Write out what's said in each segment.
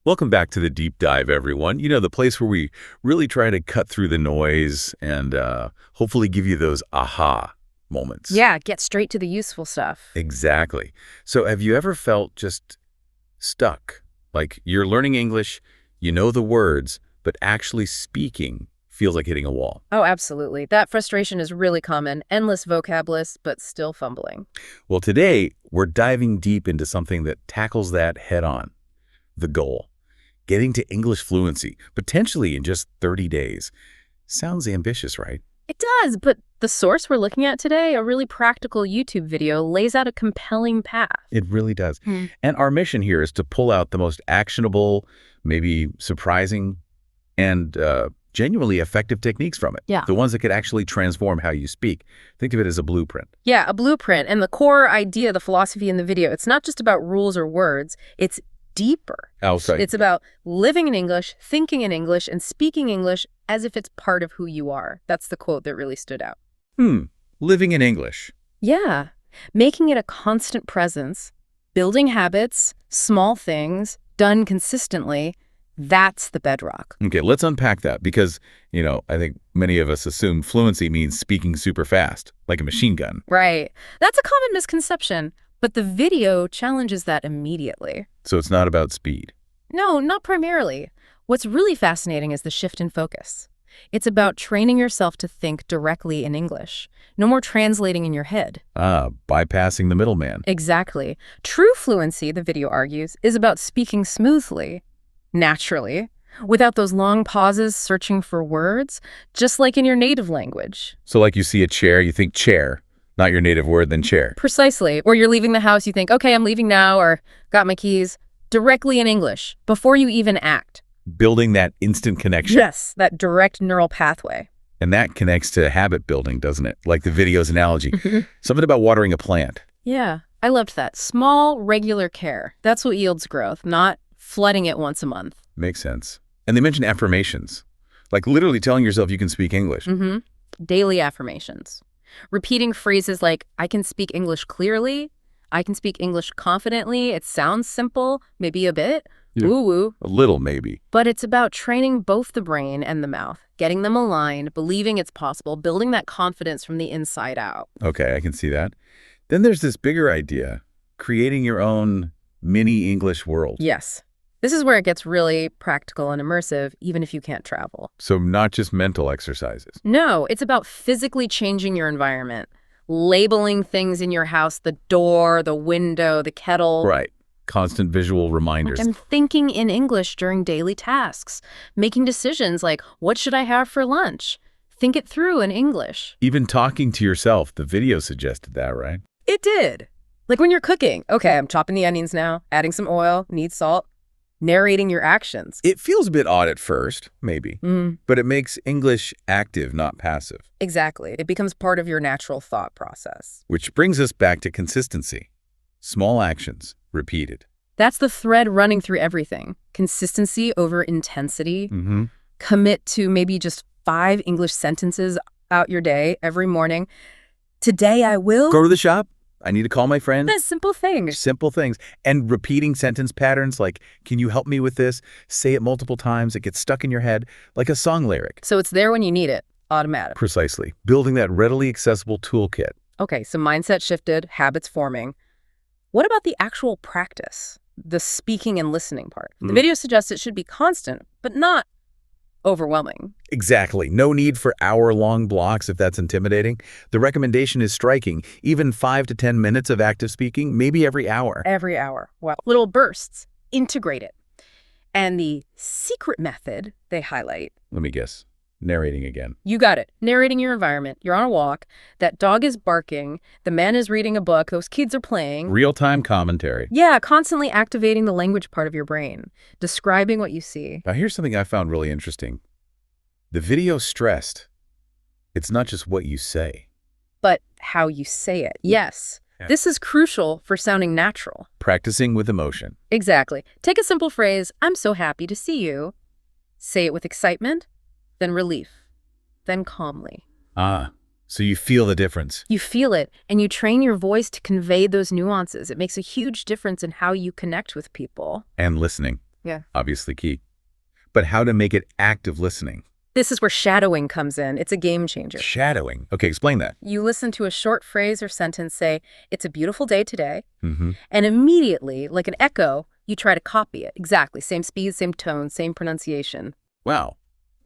Welcome back to the deep dive, everyone. You know, the place where we really try to cut through the noise and hopefully give you those aha moments. Yeah, get straight to the useful stuff. Exactly. So have you ever felt just stuck? Like you're learning English, you know the words, but actually speaking feels like hitting a wall. Oh, absolutely. That frustration is really common. Endless vocab lists, but still fumbling. Well, today we're diving deep into something that tackles that head on. The goal. Getting to English fluency, potentially in just 30 days. Sounds ambitious, right? It does, but the source we're looking at today, a really practical YouTube video, lays out a compelling path. It really does. And our mission here is to pull out the most actionable, maybe surprising, and genuinely effective techniques from it. Yeah. The ones that could actually transform how you speak. Think of it as a blueprint. Yeah, a blueprint. And the core idea, the philosophy in the video, it's not just about rules or words. It's deeper. Oh, sorry. It's about living in English, thinking in English, and speaking English as if it's part of who you are. That's the quote that really stood out. Living in English. Yeah. Making it a constant presence, building habits, small things, done consistently, that's the bedrock. Okay, let's unpack that because, you know, I think many of us assume fluency means speaking super fast, like a machine gun. Right. That's a common misconception, but the video challenges that immediately. So it's not about speed. No, not primarily. What's really fascinating is the shift in focus. It's about training yourself to think directly in English. No more translating in your head. Bypassing the middleman. Exactly. True fluency, the video argues, is about speaking smoothly, naturally, without those long pauses searching for words, just like in your native language. So like you see a chair, you think chair, not your native word, then chair. Precisely. Or you're leaving the house, you think, okay, I'm leaving now, or got my keys, directly in English, before you even act. Building that instant connection. Yes, that direct neural pathway. And that connects to habit building, doesn't it? Like the video's analogy. Something about watering a plant. Yeah, I loved that. Small, regular care. That's what yields growth, not flooding it once a month. Makes sense. And they mention affirmations, like literally telling yourself you can speak English. Daily affirmations. Repeating phrases like, I can speak English clearly, I can speak English confidently. It sounds simple, maybe a bit, woo-woo. A little, maybe. But it's about training both the brain and the mouth, getting them aligned, believing it's possible, building that confidence from the inside out. Okay, I can see that. Then there's this bigger idea, creating your own mini English world. Yes. This is where it gets really practical and immersive, even if you can't travel. So not just mental exercises. No, it's about physically changing your environment, labeling things in your house, the door, the window, the kettle. Right. Constant visual reminders. And thinking in English during daily tasks, making decisions like, what should I have for lunch? Think it through in English. Even talking to yourself. The video suggested that, right? It did. Like when you're cooking. Okay, I'm chopping the onions now, adding some oil, need salt. Narrating your actions. It feels a bit odd at first, maybe, but it makes English active, not passive. Exactly. It becomes part of your natural thought process. Which brings us back to consistency. Small actions, repeated. That's the thread running through everything. Consistency over intensity. Commit to maybe just 5 English sentences out your day every morning. Today I will go to the shop. I need to call my friend. That's simple things. Simple things. And repeating sentence patterns like, can you help me with this? Say it multiple times. It gets stuck in your head like a song lyric. So it's there when you need it. Automatic. Precisely. Building that readily accessible toolkit. Okay, so mindset shifted, habits forming. What about the actual practice? The speaking and listening part. The video suggests it should be constant, but not overwhelming. Exactly. No need for hour-long blocks if that's intimidating. The recommendation is striking. Even 5 to 10 minutes of active speaking, maybe every hour. Every hour. Well, little bursts. Integrate it. And the secret method they highlight. Let me guess. Narrating again. You got it. Narrating your environment. You're on a walk. That dog is barking. The man is reading a book. Those kids are playing. Real-time commentary. Yeah, constantly activating the language part of your brain. Describing what you see. Now, here's something I found really interesting. The video stressed, it's not just what you say. But how you say it. Yes. Yeah. This is crucial for sounding natural. Practicing with emotion. Exactly. Take a simple phrase, I'm so happy to see you. Say it with excitement, then relief, then calmly. So you feel the difference. You feel it, and you train your voice to convey those nuances. It makes a huge difference in how you connect with people. And listening. Yeah. Obviously key. But how to make it active listening? This is where shadowing comes in. It's a game changer. Shadowing. Okay, explain that. You listen to a short phrase or sentence, say, "It's a beautiful day today," Mm-hmm. and immediately, like an echo, you try to copy it. Exactly. Same speed, same tone, same pronunciation. Wow.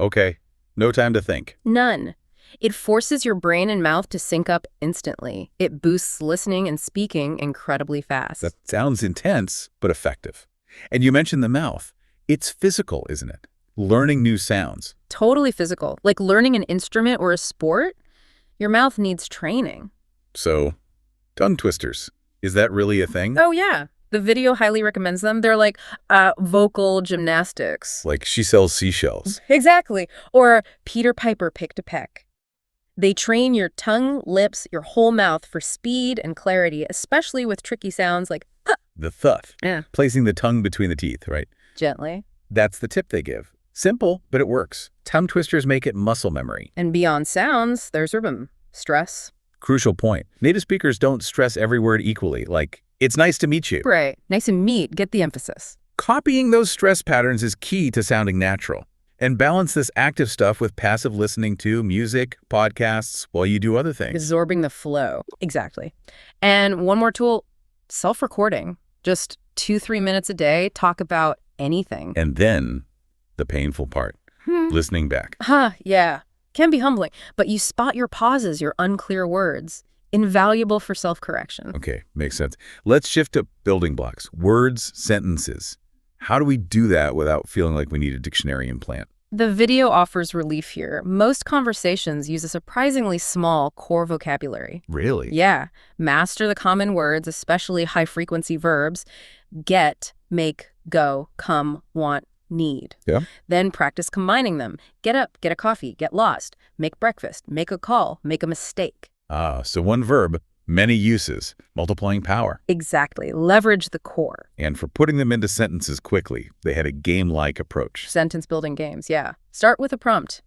Okay. No time to think. None. It forces your brain and mouth to sync up instantly. It boosts listening and speaking incredibly fast. That sounds intense, but effective. And you mentioned the mouth. It's physical, isn't it? Learning new sounds. Totally physical. Like learning an instrument or a sport, your mouth needs training. So, tongue twisters. Is that really a thing? Oh, yeah. The video highly recommends them. They're like vocal gymnastics. Like she sells seashells. Exactly. Or Peter Piper pick to peck. They train your tongue, lips, your whole mouth for speed and clarity, especially with tricky sounds like huh. The thuth. Yeah. Placing the tongue between the teeth, right? Gently. That's the tip they give. Simple, but it works. Tongue twisters make it muscle memory. And beyond sounds, there's rhythm, stress. Crucial point. Native speakers don't stress every word equally, like, it's nice to meet you. Right. Nice and neat. Get the emphasis. Copying those stress patterns is key to sounding natural. And balance this active stuff with passive listening to music, podcasts, while you do other things. Absorbing the flow. Exactly. And one more tool, self-recording. Just 2-3 minutes a day, talk about anything. And then the painful part, listening back. Yeah. Can be humbling. But you spot your pauses, your unclear words. Invaluable for self-correction. Okay, makes sense. Let's shift to building blocks. Words, sentences. How do we do that without feeling like we need a dictionary implant? The video offers relief here. Most conversations use a surprisingly small core vocabulary. Really? Yeah. Master the common words, especially high-frequency verbs. Get, make, go, come, want, need. Yeah. Then practice combining them. Get up, get a coffee, get lost, make breakfast, make a call, make a mistake. So one verb, many uses, multiplying power. Exactly. Leverage the core. And for putting them into sentences quickly, they had a game-like approach. Sentence building games, yeah. Start with a prompt.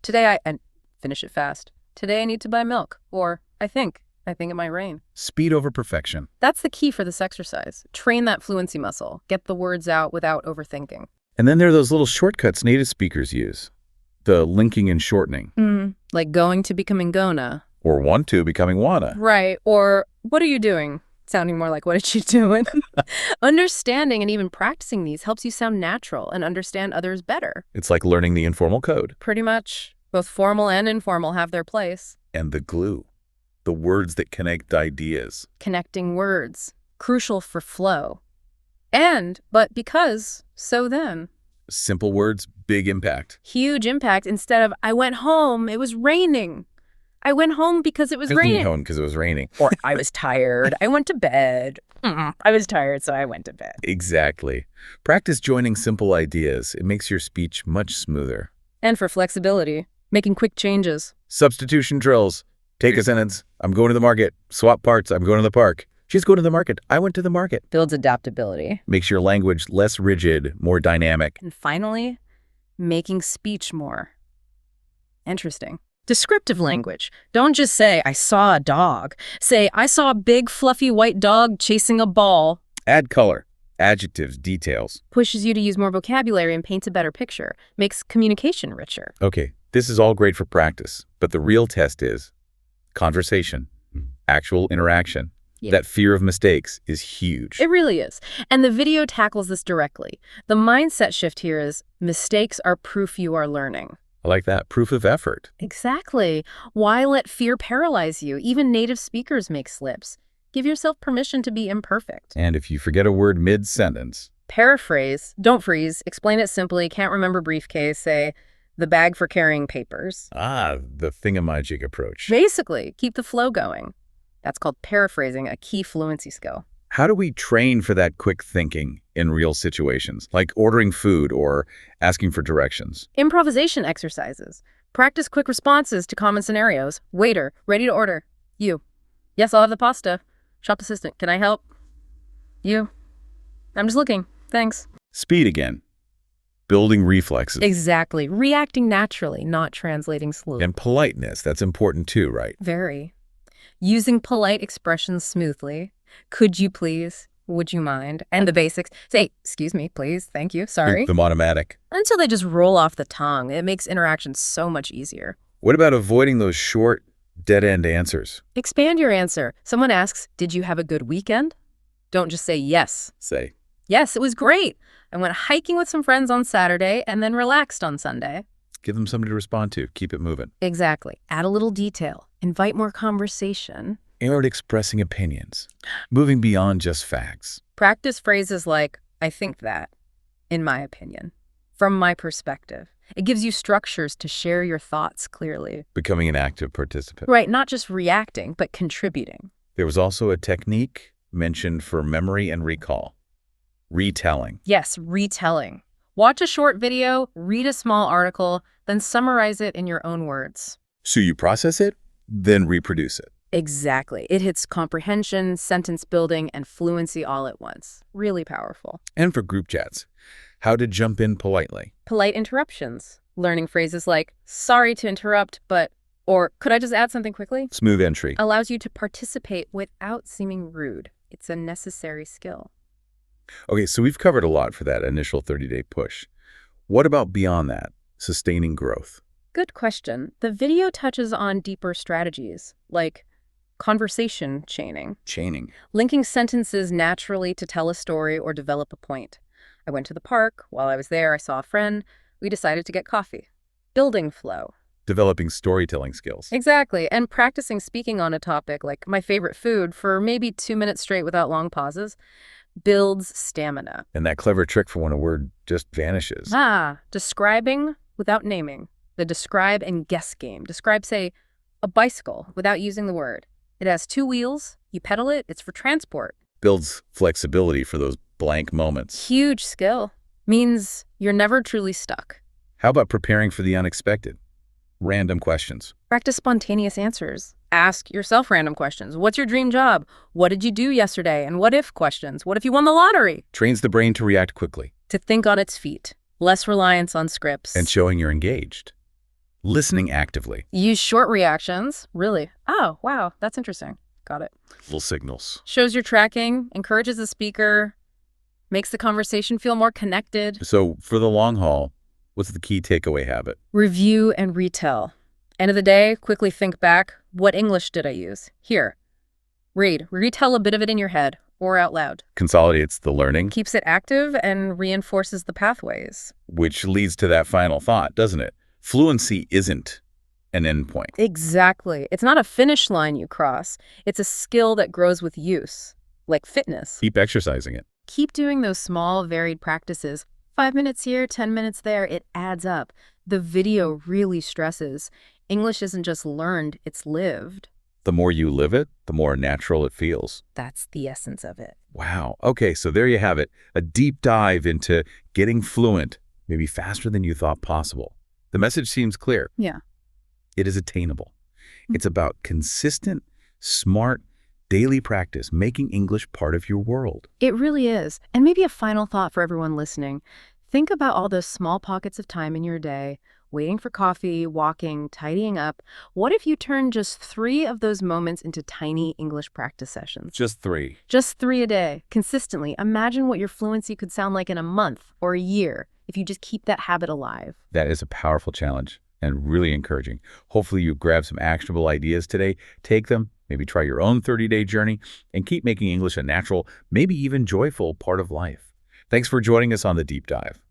And finish it fast. Today I need to buy milk. Or I think it might rain. Speed over perfection. That's the key for this exercise. Train that fluency muscle. Get the words out without overthinking. And then there are those little shortcuts native speakers use. The linking and shortening. Like going to becoming gonna. Or want to becoming wanna. Right. Or what are you doing? Sounding more like what is she doing? Understanding and even practicing these helps you sound natural and understand others better. It's like learning the informal code. Pretty much. Both formal and informal have their place. And the glue. The words that connect ideas. Connecting words. Crucial for flow. But because, so then. Simple words, big impact. Huge impact instead of, I went home, it was raining. I went home because it was raining. I went home because it was raining. Or I was tired. I went to bed. I was tired, so I went to bed. Exactly. Practice joining simple ideas. It makes your speech much smoother. And for flexibility, making quick changes. Substitution drills. Take a sentence. I'm going to the market. Swap parts. I'm going to the park. She's going to the market. I went to the market. Builds adaptability. Makes your language less rigid, more dynamic. And finally, making speech more interesting. Descriptive language. Don't just say, I saw a dog. Say, I saw a big, fluffy white dog chasing a ball. Add color, adjectives, details. Pushes you to use more vocabulary and paints a better picture. Makes communication richer. Okay, this is all great for practice, but the real test is conversation, actual interaction. Yeah. That fear of mistakes is huge. It really is. And the video tackles this directly. The mindset shift here is mistakes are proof you are learning. I like that. Proof of effort. Exactly. Why let fear paralyze you? Even native speakers make slips. Give yourself permission to be imperfect. And if you forget a word mid-sentence, paraphrase. Don't freeze. Explain it simply. Can't remember briefcase. Say, the bag for carrying papers. The thingamajig approach. Basically, keep the flow going. That's called paraphrasing, a key fluency skill. How do we train for that quick thinking in real situations, like ordering food or asking for directions? Improvisation exercises. Practice quick responses to common scenarios. Waiter, ready to order. You. Yes, I'll have the pasta. Shop assistant, can I help? You. I'm just looking. Thanks. Speed again. Building reflexes. Exactly. Reacting naturally, not translating slowly. And politeness. That's important too, right? Very. Using polite expressions smoothly. Could you please? Would you mind? And the basics. Say, excuse me, please, thank you, sorry. Them automatic. Until they just roll off the tongue. It makes interaction so much easier. What about avoiding those short, dead-end answers? Expand your answer. Someone asks, did you have a good weekend? Don't just say yes. Say, Yes, it was great. I went hiking with some friends on Saturday and then relaxed on Sunday. give them something to respond to. Keep it moving. Exactly. Add a little detail. Invite more conversation. And expressing opinions. Moving beyond just facts. Practice phrases like, I think that, in my opinion, from my perspective. It gives you structures to share your thoughts clearly. Becoming an active participant. Right, not just reacting, but contributing. There was also a technique mentioned for memory and recall. Retelling. Yes, retelling. Watch a short video, read a small article, then summarize it in your own words. So you process it, then reproduce it. Exactly. It hits comprehension, sentence building, and fluency all at once. Really powerful. And for group chats, how to jump in politely. Polite interruptions. Learning phrases like, sorry to interrupt, but, or could I just add something quickly? Smooth entry. Allows you to participate without seeming rude. It's a necessary skill. Okay, so we've covered a lot for that initial 30-day push. What about beyond that? Sustaining growth. Good question. The video touches on deeper strategies, like conversation chaining, linking sentences naturally to tell a story or develop a point. I went to the park. While I was there, I saw a friend. We decided to get coffee. Building flow. Developing storytelling skills. Exactly. And practicing speaking on a topic like my favorite food for maybe 2 minutes straight without long pauses builds stamina. And that clever trick for when a word just vanishes. Describing without naming. The describe and guess game. Describe, say, a bicycle without using the word. It has 2 wheels. You pedal it. It's for transport. Builds flexibility for those blank moments. Huge skill. Means you're never truly stuck. How about preparing for the unexpected? Random questions. Practice spontaneous answers. Ask yourself random questions. What's your dream job? What did you do yesterday? And what if questions. What if you won the lottery? Trains the brain to react quickly. To think on its feet. Less reliance on scripts. And showing you're engaged. Listening actively. Use short reactions. Really? Oh, wow. That's interesting. Got it. Little signals. Shows you're tracking. Encourages the speaker. Makes the conversation feel more connected. So for the long haul, what's the key takeaway habit? Review and retell. End of the day, quickly think back. What English did I use? Here. Read. Retell a bit of it in your head or out loud. Consolidates the learning. Keeps it active and reinforces the pathways. Which leads to that final thought, doesn't it? Fluency isn't an endpoint. Exactly. It's not a finish line you cross. It's a skill that grows with use, like fitness. Keep exercising it. Keep doing those small, varied practices. 5 minutes here, 10 minutes there, it adds up. The video really stresses. English isn't just learned, it's lived. The more you live it, the more natural it feels. That's the essence of it. Wow. Okay, so there you have it. A deep dive into getting fluent, maybe faster than you thought possible. The message seems clear. Yeah. It is attainable. It's about consistent, smart, daily practice, making English part of your world. It really is. And maybe a final thought for everyone listening. Think about all those small pockets of time in your day, waiting for coffee, walking, tidying up. What if you turn just 3 of those moments into tiny English practice sessions? Just 3. Just 3 a day, consistently. Imagine what your fluency could sound like in a month or a year if you just keep that habit alive. That is a powerful challenge and really encouraging. Hopefully you've grabbed some actionable ideas today. Take them, maybe try your own 30-day journey, and keep making English a natural, maybe even joyful part of life. Thanks for joining us on The Deep Dive.